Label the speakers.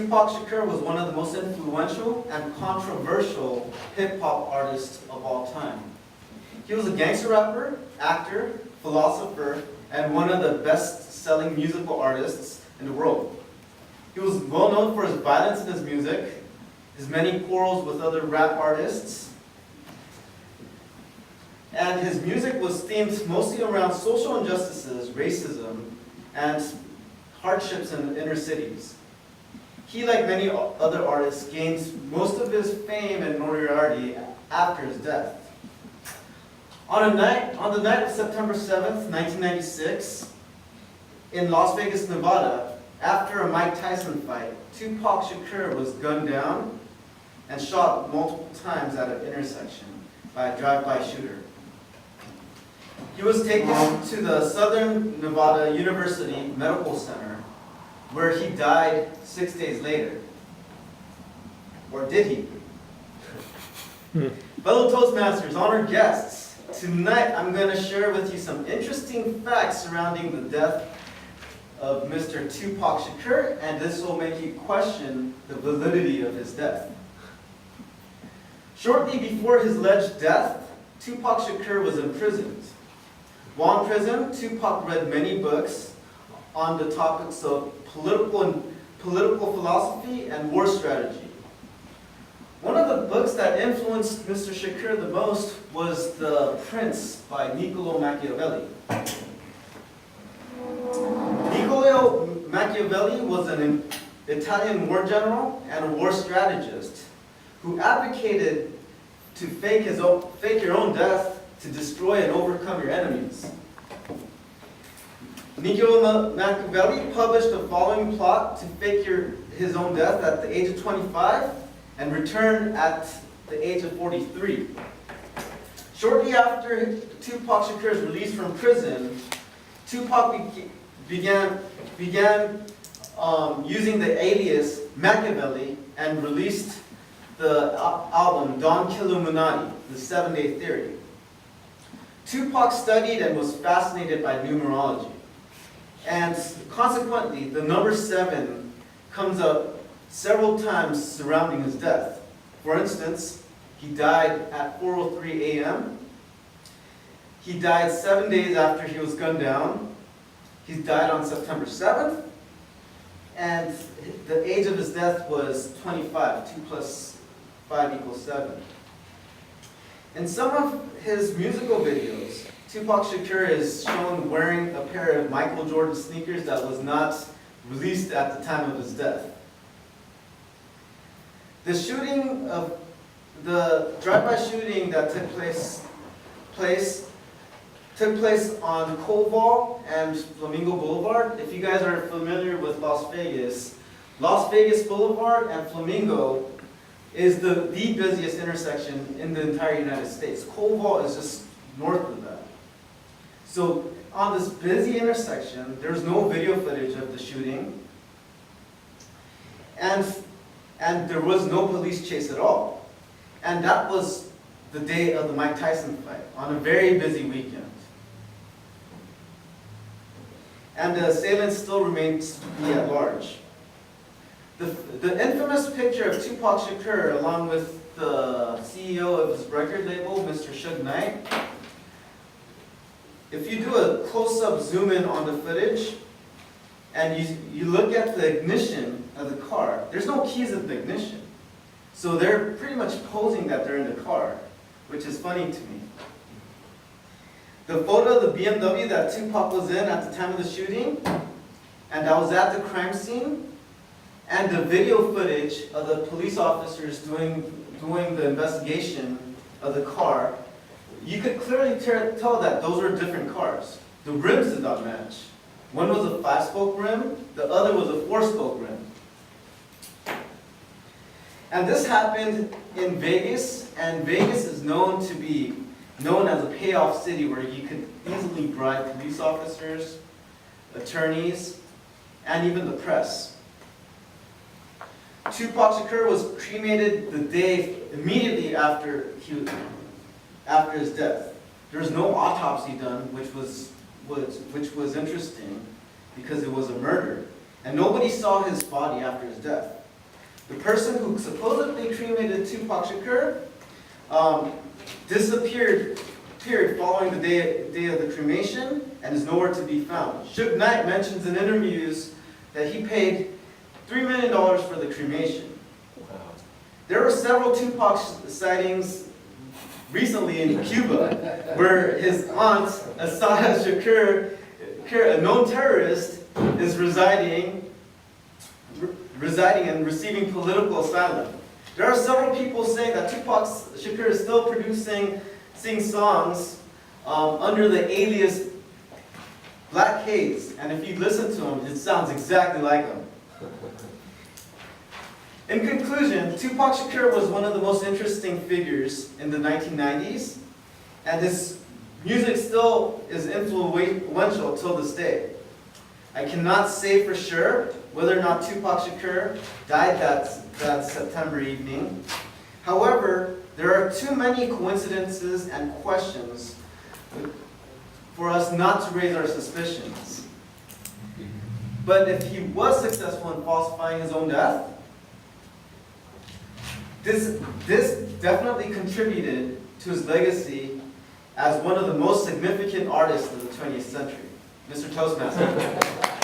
Speaker 1: Tupac Shakur was one of the most influential and controversial hip-hop artists of all time. He was a gangster rapper, actor, philosopher, and one of the best-selling musical artists in the world. He was well known for his violence in his music, his many quarrels with other rap artists, and his music was themed mostly around social injustices, racism, and hardships in the inner cities. He, like many other artists, gained most of his fame and notoriety after his death. On the night of September 7th, 1996, in Las Vegas, Nevada, after a Mike Tyson fight, Tupac Shakur was gunned down and shot multiple times at an intersection by a drive-by shooter. He was taken to the Southern Nevada University Medical Center, where he died 6 days later. Or did he? Fellow Toastmasters, honored guests, tonight I'm going to share with you some interesting facts surrounding the death of Mr. Tupac Shakur, and this will make you question the validity of his death. Shortly before his alleged death, Tupac Shakur was imprisoned. While in prison, Tupac read many books on the topics of political philosophy and war strategy. One of the books that influenced Mr. Shakur the most was The Prince by Niccolò Machiavelli. Niccolò Machiavelli was an Italian war general and a war strategist who advocated to fake your own death to destroy and overcome your enemies. Niccolò Machiavelli published the following plot to fake his own death at the age of 25 and return at the age of 43. Shortly after Tupac Shakur's release from prison, Tupac began using the alias Machiavelli and released the album Don Killuminati, The 7-Day Theory. Tupac studied and was fascinated by numerology. And consequently, the number 7 comes up several times surrounding his death. For instance, he died at 4:03 a.m. He died 7 days after he was gunned down. He died on September 7th. And the age of his death was 25. 2 plus 5 equals 7. In some of his musical videos, Tupac Shakur is shown wearing a pair of Michael Jordan sneakers that was not released at the time of his death. The drive-by shooting that took place on Koval and Flamingo Boulevard. If you guys are familiar with Las Vegas Boulevard and Flamingo is the busiest intersection in the entire United States. Koval is just north of that. So on this busy intersection, there's no video footage of the shooting, and there was no police chase at all. And that was the day of the Mike Tyson fight, on a very busy weekend. And the assailants still remain to be at large. The infamous picture of Tupac Shakur, along with the CEO of his record label, Mr. Suge Knight, if you do a close-up zoom in on the footage, and you look at the ignition of the car, there's no keys at the ignition. So they're pretty much posing that they're in the car, which is funny to me. The photo of the BMW that Tupac was in at the time of the shooting, and that was at the crime scene, and the video footage of the police officers doing the investigation of the car, you could clearly tell that those were different cars. The rims did not match. One was a 5-spoke rim, the other was a 4-spoke rim. And this happened in Vegas, and Vegas is known as a payoff city where you could easily bribe police officers, attorneys, and even the press. Tupac Shakur was cremated the day immediately after his death. There was no autopsy done, which was interesting because it was a murder, and nobody saw his body after his death. The person who supposedly cremated Tupac Shakur disappeared following the day of the cremation and is nowhere to be found. Suge Knight mentions in interviews that he paid $3 million for the cremation. There were several Tupac sightings recently in Cuba where his aunt, Asada Shakur, a known terrorist, is residing and receiving political asylum. There are several people saying that Tupac Shakur is still producing songs under the alias Black Haze, and if you listen to him, it sounds exactly like him. In conclusion, Tupac Shakur was one of the most interesting figures in the 1990s, and his music still is influential till this day. I cannot say for sure whether or not Tupac Shakur died that September evening. However, there are too many coincidences and questions for us not to raise our suspicions. But if he was successful in falsifying his own death, this definitely contributed to his legacy as one of the most significant artists of the 20th century. Mr. Toastmaster.